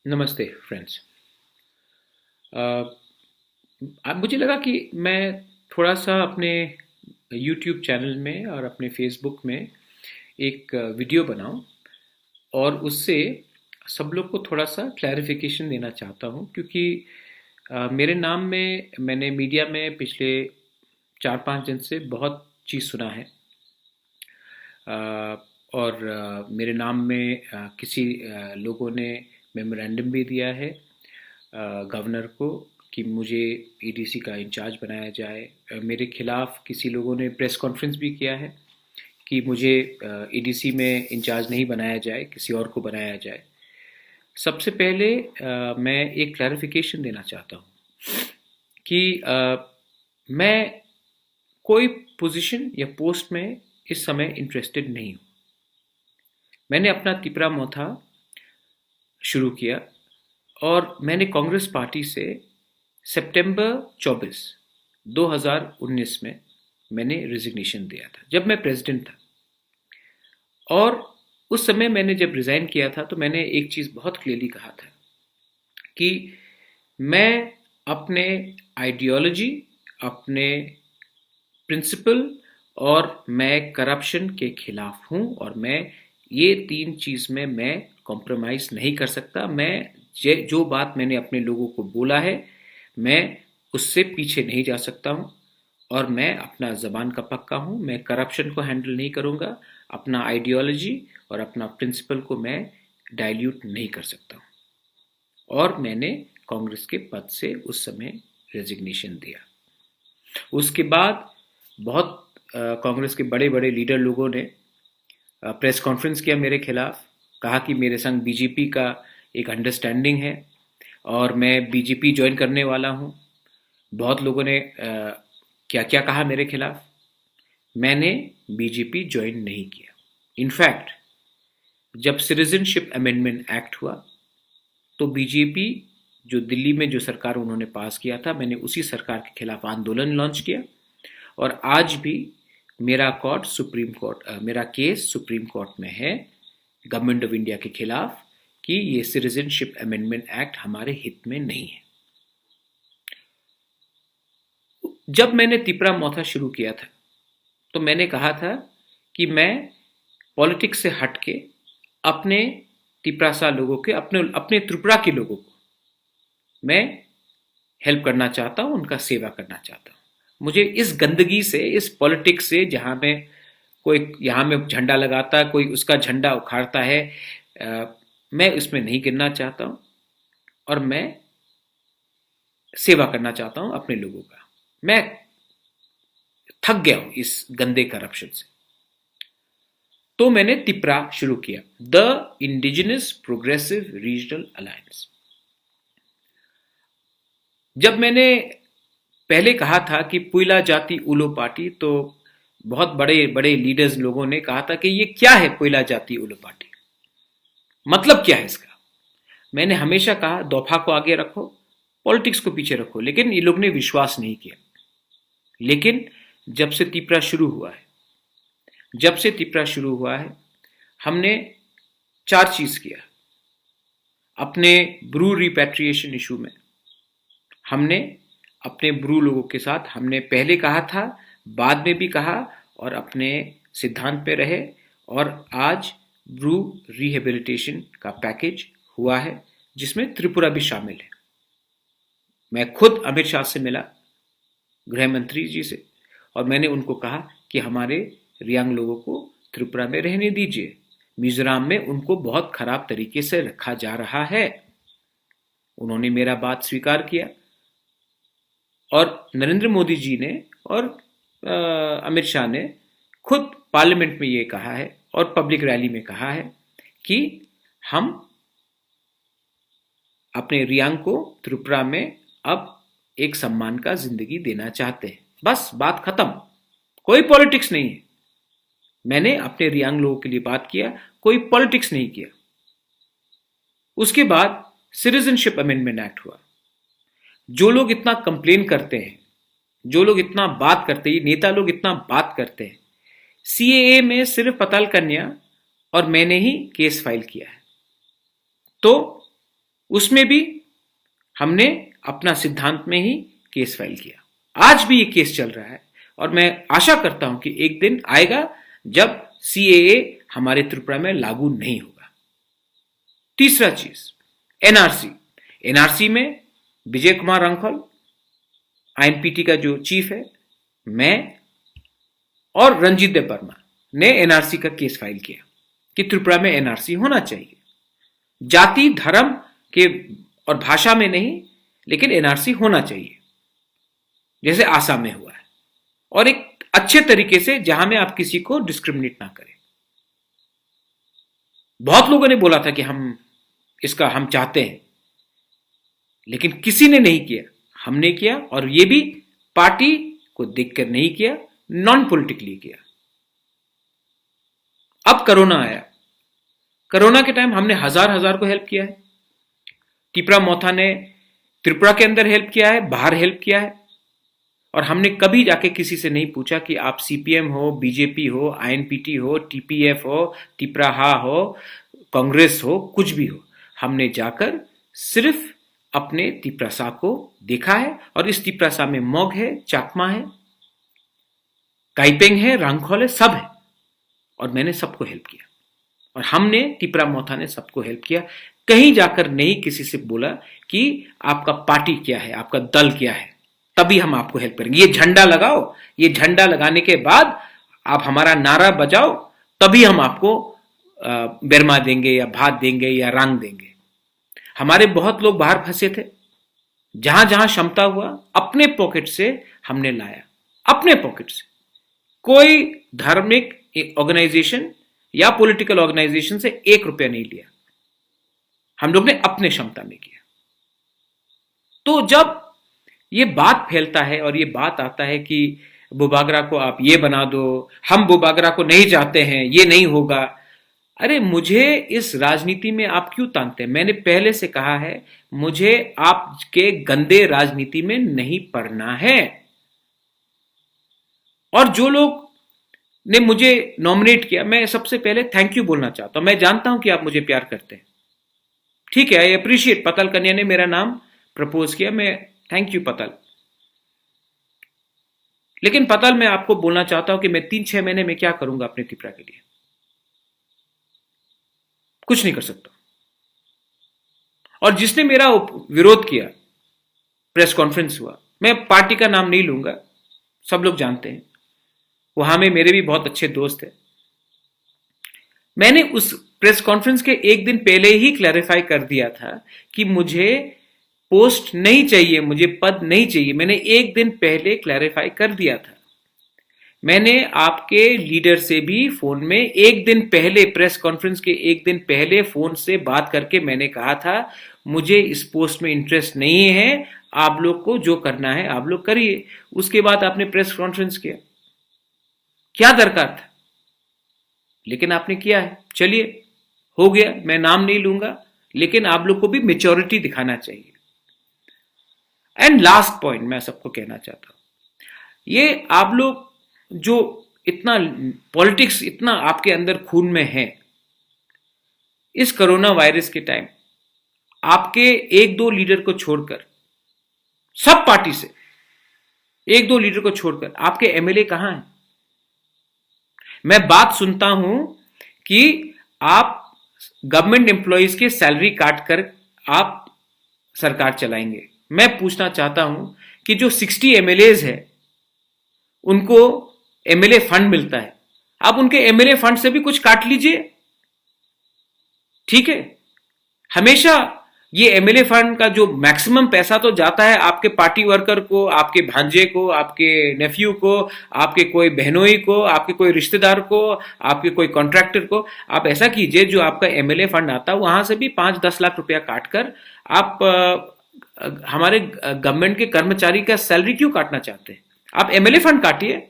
नमस्ते फ्रेंड्स। अब मुझे लगा कि मैं थोड़ा सा अपने यूट्यूब चैनल में और अपने फेसबुक में एक वीडियो बनाऊं और उससे सब लोग को थोड़ा सा क्लैरिफिकेशन देना चाहता हूं, क्योंकि मेरे नाम में मैंने मीडिया में पिछले 4-5 दिन से बहुत चीज़ सुना है। और मेरे नाम में किसी लोगों ने मेमोरेंडम भी दिया है गवर्नर को कि मुझे ईडीसी का इंचार्ज बनाया जाए। मेरे खिलाफ किसी लोगों ने प्रेस कॉन्फ्रेंस भी किया है कि मुझे ईडीसी में इंचार्ज नहीं बनाया जाए, किसी और को बनाया जाए। सबसे पहले मैं एक क्लैरिफिकेशन देना चाहता हूँ कि मैं कोई पोजीशन या पोस्ट में इस समय इंटरेस्टेड नहीं हूँ। मैंने अपना तिपरा मोथा शुरू किया और मैंने कांग्रेस पार्टी से सितंबर 24 2019 में मैंने रिजिग्नेशन दिया था, जब मैं प्रेसिडेंट था। और उस समय मैंने जब रिज़ाइन किया था तो मैंने एक चीज़ बहुत क्लियरली कहा था कि मैं अपने आइडियोलॉजी, अपने प्रिंसिपल और मैं करप्शन के खिलाफ हूँ, और मैं ये तीन चीज़ में मैं कॉम्प्रोमाइज़ नहीं कर सकता। मैं जो बात मैंने अपने लोगों को बोला है, मैं उससे पीछे नहीं जा सकता हूँ। और मैं अपना ज़बान का पक्का हूँ, मैं करप्शन को हैंडल नहीं करूँगा। अपना आइडियोलॉजी और अपना प्रिंसिपल को मैं डाइल्यूट नहीं कर सकता हूँ। और मैंने कांग्रेस के पद से उस समय रेजिग्नेशन दिया। उसके बाद बहुत कांग्रेस के बड़े बड़े लीडर लोगों ने प्रेस कॉन्फ्रेंस किया मेरे खिलाफ, कहा कि मेरे संग बीजेपी का एक अंडरस्टैंडिंग है और मैं बीजेपी ज्वाइन करने वाला हूँ। बहुत लोगों ने क्या क्या कहा मेरे खिलाफ। मैंने बीजेपी ज्वाइन नहीं किया। इनफैक्ट जब सिटीजनशिप अमेंडमेंट एक्ट हुआ तो बीजेपी जो दिल्ली में जो सरकार उन्होंने पास किया था, मैंने उसी सरकार के खिलाफ आंदोलन लॉन्च किया। और आज भी मेरा केस सुप्रीम कोर्ट में है गवर्नमेंट ऑफ इंडिया के खिलाफ कि ये सिटीजनशिप अमेंडमेंट एक्ट हमारे हित में नहीं है। जब मैंने तिपरा मोथा शुरू किया था तो मैंने कहा था कि मैं पॉलिटिक्स से हट के अपने तिपरासा लोगों के, अपने अपने त्रिपुरा के लोगों को मैं हेल्प करना चाहता हूँ, उनका सेवा करना चाहता हूँ। मुझे इस गंदगी से, इस पॉलिटिक्स से, जहाँ में कोई यहाँ में झंडा लगाता है, कोई उसका झंडा उखाड़ता है, मैं उसमें नहीं गिरना चाहता हूँ। और मैं सेवा करना चाहता हूँ अपने लोगों का। मैं थक गया हूँ इस गंदे करप्शन से। तो मैंने तिपरा शुरू किया, the indigenous progressive regional alliance. जब मैंने पहले कहा था कि पुइला जाति उलो पार्टी, तो बहुत बड़े बड़े लीडर्स लोगों ने कहा था कि ये क्या है पुइला जाति उलो पार्टी, मतलब क्या है इसका। मैंने हमेशा कहा दोफा को आगे रखो, पॉलिटिक्स को पीछे रखो, लेकिन ये लोग ने विश्वास नहीं किया। लेकिन जब से तिपरा शुरू हुआ है, हमने चार चीज किया। अपने ब्रू रिपैट्रिएशन इशू में हमने अपने ब्रू लोगों के साथ, हमने पहले कहा था, बाद में भी कहा, और अपने सिद्धांत पे रहे। और आज ब्रू रिहेबिलिटेशन का पैकेज हुआ है जिसमें त्रिपुरा भी शामिल है। मैं खुद अमित शाह से मिला, गृह मंत्री जी से, और मैंने उनको कहा कि हमारे रियांग लोगों को त्रिपुरा में रहने दीजिए, मिजोरम में उनको बहुत खराब तरीके से रखा जा रहा है। उन्होंने मेरा बात स्वीकार किया। और नरेंद्र मोदी जी ने और अमित शाह ने खुद पार्लियामेंट में ये कहा है और पब्लिक रैली में कहा है कि हम अपने रियांग को त्रिपुरा में अब एक सम्मान का जिंदगी देना चाहते हैं। बस बात खत्म, कोई पॉलिटिक्स नहीं है। मैंने अपने रियांग लोगों के लिए बात किया, कोई पॉलिटिक्स नहीं किया। उसके बाद सिटीजनशिप अमेंडमेंट एक्ट हुआ। जो लोग इतना कंप्लेन करते हैं, जो लोग इतना बात करते हैं, नेता लोग इतना बात करते हैं, सीएए में सिर्फ पताल कन्या और मैंने ही केस फाइल किया है। तो उसमें भी हमने अपना सिद्धांत में ही केस फाइल किया। आज भी ये केस चल रहा है और मैं आशा करता हूं कि एक दिन आएगा जब सीएए हमारे त्रिपुरा में लागू नहीं होगा। तीसरा चीज, एनआरसी। एनआरसी में विजय कुमार रंखल, आईएनपीटी का जो चीफ है, मैं और रंजीत देव वर्मा ने एनआरसी का केस फाइल किया कि त्रिपुरा में एनआरसी होना चाहिए। जाति, धर्म के और भाषा में नहीं, लेकिन एनआरसी होना चाहिए, जैसे आसाम में हुआ है, और एक अच्छे तरीके से जहां में आप किसी को डिस्क्रिमिनेट ना करें। बहुत लोगों ने बोला था कि हम चाहते हैं, लेकिन किसी ने नहीं किया, हमने किया, और ये भी पार्टी को देखकर नहीं किया, नॉन पॉलिटिकली किया। अब कोरोना आया, कोरोना के टाइम हमने हजार को हेल्प किया है। टिपरा मोथा ने त्रिपुरा के अंदर हेल्प किया है, बाहर हेल्प किया है, और हमने कभी जाके किसी से नहीं पूछा कि आप सीपीएम हो, बीजेपी हो, आईएनपीटी हो, टीपीएफ हो, टिपराहा हो, कांग्रेस हो, कुछ भी हो। हमने जाकर सिर्फ अपने तिपरासा को देखा है, और इस तिपरासा में मोग है, चाकमा है, काइपेंग है, रांगखोल है, सब है, और मैंने सबको हेल्प किया, और हमने टिपरा मोथा ने सबको हेल्प किया। कहीं जाकर नहीं किसी से बोला कि आपका पार्टी क्या है, आपका दल क्या है, तभी हम आपको हेल्प करेंगे। ये झंडा लगाओ, ये झंडा लगाने के बाद आप हमारा नारा बजाओ, तभी हम आपको बेरमा देंगे या भात देंगे या रंग देंगे। हमारे बहुत लोग बाहर फंसे थे, जहां जहां क्षमता हुआ अपने पॉकेट से हमने लाया, अपने पॉकेट से। कोई धार्मिक ऑर्गेनाइजेशन या पॉलिटिकल ऑर्गेनाइजेशन से 1 रुपया नहीं लिया, हम लोग ने अपने क्षमता में किया। तो जब ये बात फैलता है और ये बात आता है कि बुबागरा को आप ये बना दो, हम बुबागरा को नहीं चाहते हैं, ये नहीं होगा, अरे मुझे इस राजनीति में आप क्यों तानते हैं? मैंने पहले से कहा है, मुझे आपके गंदे राजनीति में नहीं पड़ना है। और जो लोग ने मुझे नॉमिनेट किया, मैं सबसे पहले थैंक यू बोलना चाहता हूं। मैं जानता हूं कि आप मुझे प्यार करते हैं, ठीक है, आई अप्रिशिएट। पतल कन्या ने मेरा नाम प्रपोज किया, मैं थैंक यू पतल। लेकिन पतल, मैं आपको बोलना चाहता हूं कि मैं 3-6 महीने में क्या करूंगा अपने त्रिपुरा के लिए? कुछ नहीं कर सकता। और जिसने मेरा विरोध किया, प्रेस कॉन्फ्रेंस हुआ, मैं पार्टी का नाम नहीं लूंगा, सब लोग जानते हैं, वहां में मेरे भी बहुत अच्छे दोस्त हैं। मैंने उस प्रेस कॉन्फ्रेंस के एक दिन पहले ही क्लैरिफाई कर दिया था कि मुझे पोस्ट नहीं चाहिए, मुझे पद नहीं चाहिए। मैंने एक दिन पहले क्लैरिफाई कर दिया था। मैंने आपके लीडर से भी फोन में एक दिन पहले, प्रेस कॉन्फ्रेंस के एक दिन पहले फोन से बात करके मैंने कहा था, मुझे इस पोस्ट में इंटरेस्ट नहीं है, आप लोग को जो करना है आप लोग करिए। उसके बाद आपने प्रेस कॉन्फ्रेंस किया, क्या दरकार था? लेकिन आपने किया है, चलिए हो गया, मैं नाम नहीं लूंगा, लेकिन आप लोग को भी मेच्योरिटी दिखाना चाहिए। एंड लास्ट पॉइंट मैं सबको कहना चाहता हूं, ये आप लोग जो इतना पॉलिटिक्स इतना आपके अंदर खून में है, इस कोरोना वायरस के टाइम आपके 1-2 लीडर को छोड़कर, सब पार्टी से 1-2 लीडर को छोड़कर आपके एमएलए कहां हैं? मैं बात सुनता हूं कि आप गवर्नमेंट एम्प्लॉइज के सैलरी काट कर आप सरकार चलाएंगे। मैं पूछना चाहता हूं कि जो 60 एमएलएज है, उनको एमएलए फंड मिलता है, आप उनके एमएलए फंड से भी कुछ काट लीजिए, ठीक है। हमेशा ये एमएलए फंड का जो मैक्सिमम पैसा तो जाता है आपके पार्टी वर्कर को, आपके भांजे को, आपके नेफ्यू को, आपके कोई बहनोई को, आपके कोई रिश्तेदार को, आपके कोई कॉन्ट्रैक्टर को। आप ऐसा कीजिए, जो आपका एमएलए फंड आता है वहां से भी 5-10 लाख रुपया काटकर आप हमारे गवर्नमेंट के कर्मचारी का सैलरी क्यों काटना चाहते हैं? आप एमएलए फंड काटिए।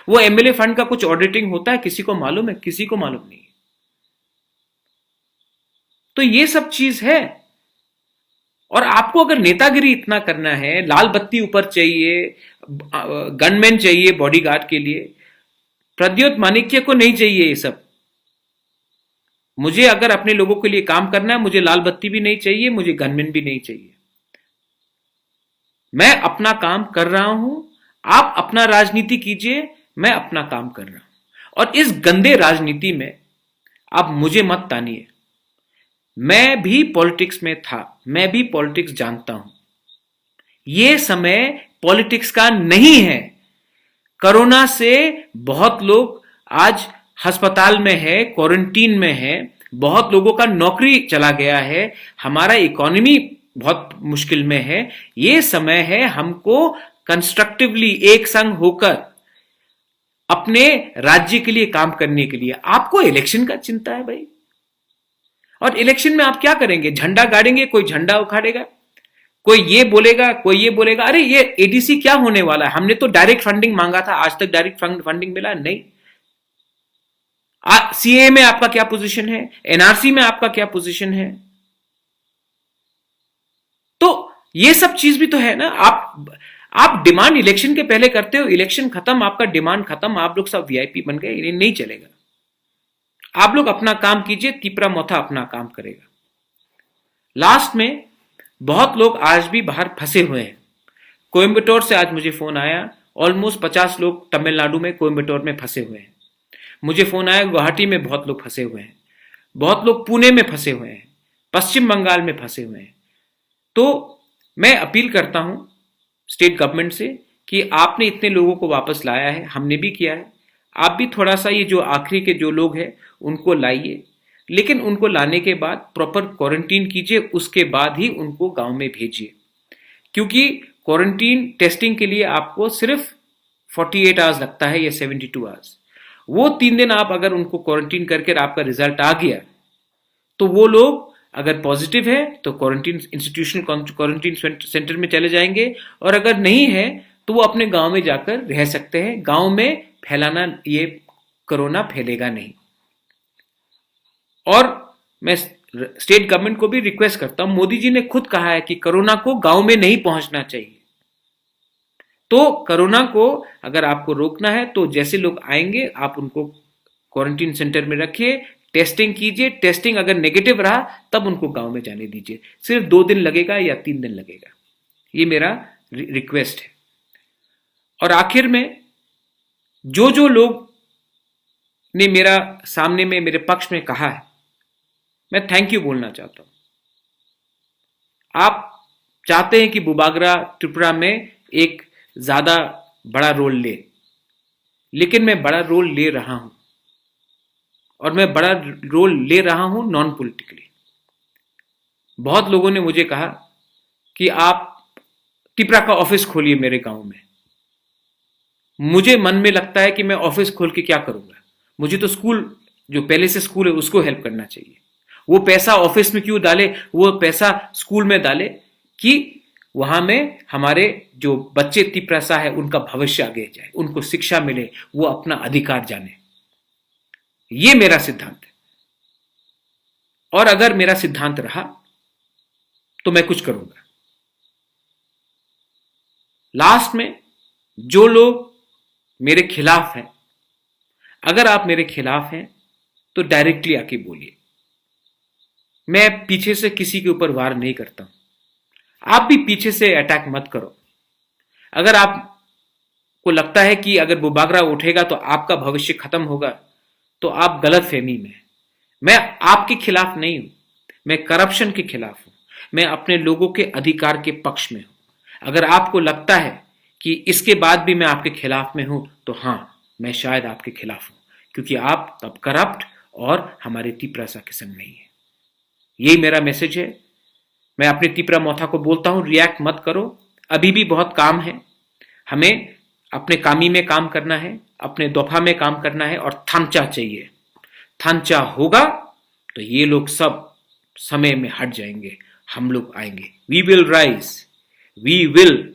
वो एमएलए फंड का कुछ ऑडिटिंग होता है, किसी को मालूम है? किसी को मालूम नहीं। तो ये सब चीज है। और आपको अगर नेतागिरी इतना करना है, लाल बत्ती ऊपर चाहिए, गनमैन चाहिए बॉडीगार्ड के लिए, प्रद्योत माणिक्य को नहीं चाहिए ये सब। मुझे अगर अपने लोगों के लिए काम करना है, मुझे लाल बत्ती भी नहीं चाहिए, मुझे गनमैन भी नहीं चाहिए। मैं अपना काम कर रहा हूं, आप अपना राजनीति कीजिए, मैं अपना काम कर रहा हूं। और इस गंदे राजनीति में आप मुझे मत तानिए। मैं भी पॉलिटिक्स में था, मैं भी पॉलिटिक्स जानता हूं। यह समय पॉलिटिक्स का नहीं है। कोरोना से बहुत लोग आज अस्पताल में है, क्वारंटीन में है, बहुत लोगों का नौकरी चला गया है, हमारा इकोनॉमी बहुत मुश्किल में है। यह समय है हमको कंस्ट्रक्टिवली एक संग होकर अपने राज्य के लिए काम करने के लिए। आपको इलेक्शन का चिंता है भाई, और इलेक्शन में आप क्या करेंगे? झंडा गाड़ेंगे, कोई झंडा उखाड़ेगा, कोई ये बोलेगा, कोई ये बोलेगा। अरे ये एडीसी क्या होने वाला है? हमने तो डायरेक्ट फंडिंग मांगा था, आज तक डायरेक्ट फंडिंग मिला नहीं। सीए में आपका क्या पोजीशन है? एनआरसी में आपका क्या पोजीशन है? तो ये सब चीज भी तो है ना। आप डिमांड इलेक्शन के पहले करते हो, इलेक्शन खत्म, आपका डिमांड खत्म, आप लोग सब वीआईपी बन गए। ये नहीं चलेगा। आप लोग अपना काम कीजिए, तिपरा मोथा अपना काम करेगा। लास्ट में बहुत लोग आज भी बाहर फंसे हुए हैं। कोयम्बटूर से आज मुझे फोन आया, ऑलमोस्ट 50 लोग तमिलनाडु में कोयम्बटूर में फंसे हुए हैं। मुझे फोन आया गुवाहाटी में बहुत लोग फंसे हुए हैं, बहुत लोग पुणे में फंसे हुए हैं, पश्चिम बंगाल में फंसे हुए हैं। तो मैं अपील करता हूं स्टेट गवर्नमेंट से कि आपने इतने लोगों को वापस लाया है, हमने भी किया है, आप भी थोड़ा सा ये जो आखिरी के जो लोग हैं उनको लाइए, लेकिन उनको लाने के बाद प्रॉपर क्वारंटीन कीजिए, उसके बाद ही उनको गांव में भेजिए। क्योंकि क्वारंटीन टेस्टिंग के लिए आपको सिर्फ 48 आवर्स लगता है या 72 आवर्स। वो 3 दिन आप अगर उनको क्वारंटीन करके आपका रिजल्ट आ गया तो वो लोग अगर पॉजिटिव है तो क्वारंटीन इंस्टीट्यूशन क्वारंटीन सेंटर में चले जाएंगे, और अगर नहीं है तो वो अपने गांव में जाकर रह सकते हैं। गांव में फैलाना, ये कोरोना फैलेगा नहीं। और मैं स्टेट गवर्नमेंट को भी रिक्वेस्ट करता हूं, मोदी जी ने खुद कहा है कि कोरोना को गांव में नहीं पहुंचना चाहिए। तो कोरोना को अगर आपको रोकना है तो जैसे लोग आएंगे आप उनको क्वारंटीन सेंटर में रखिए, टेस्टिंग कीजिए, टेस्टिंग अगर नेगेटिव रहा तब उनको गांव में जाने दीजिए। सिर्फ 2 दिन लगेगा या 3 दिन लगेगा, ये मेरा रिक्वेस्ट है। और आखिर में जो जो लोग ने मेरा सामने में मेरे पक्ष में कहा है, मैं थैंक यू बोलना चाहता हूं। आप चाहते हैं कि बुबागरा त्रिपुरा में एक ज्यादा बड़ा रोल ले, लेकिन मैं बड़ा रोल ले रहा हूं, और मैं बड़ा रोल ले रहा हूं नॉन पॉलिटिकली। बहुत लोगों ने मुझे कहा कि आप त्रिपुरा का ऑफिस खोलिए मेरे गांव में। मुझे मन में लगता है कि मैं ऑफिस खोल के क्या करूंगा? मुझे तो स्कूल, जो पहले से स्कूल है, उसको हेल्प करना चाहिए। वो पैसा ऑफिस में क्यों डाले? वो पैसा स्कूल में डाले कि वहां में हमारे जो बच्चे तिपरासा है उनका भविष्य आगे जाए, उनको शिक्षा मिले, वो अपना अधिकार जाने। ये मेरा सिद्धांत है, और अगर मेरा सिद्धांत रहा तो मैं कुछ करूंगा। लास्ट में जो लोग मेरे खिलाफ हैं, अगर आप मेरे खिलाफ हैं तो डायरेक्टली आके बोलिए। मैं पीछे से किसी के ऊपर वार नहीं करता हूं, आप भी पीछे से अटैक मत करो। अगर आपको लगता है कि अगर बुबागरा उठेगा तो आपका भविष्य खत्म होगा, तो आप गलत फहमी में हैं। मैं आपके खिलाफ नहीं हूं, मैं करप्शन के खिलाफ हूं, मैं अपने लोगों के अधिकार के पक्ष में हूं। अगर आपको लगता है कि इसके बाद भी मैं आपके खिलाफ में हूं, तो हां, मैं शायद आपके खिलाफ हूं, क्योंकि आप तब करप्ट और हमारे तिपरासा के संग नहीं है। यही मेरा मैसेज है। मैं अपने तिपरा मोथा को बोलता हूं, रिएक्ट मत करो, अभी भी बहुत काम है। हमें अपने कामी में काम करना है, अपने दोफा में काम करना है, और थांचा चाहिए। थांचा होगा तो ये लोग सब समय में हट जाएंगे, हम लोग आएंगे। We will rise, we will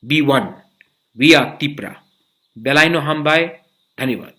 be one, we are Tipra. बेलाइनो हम बाय। धन्यवाद।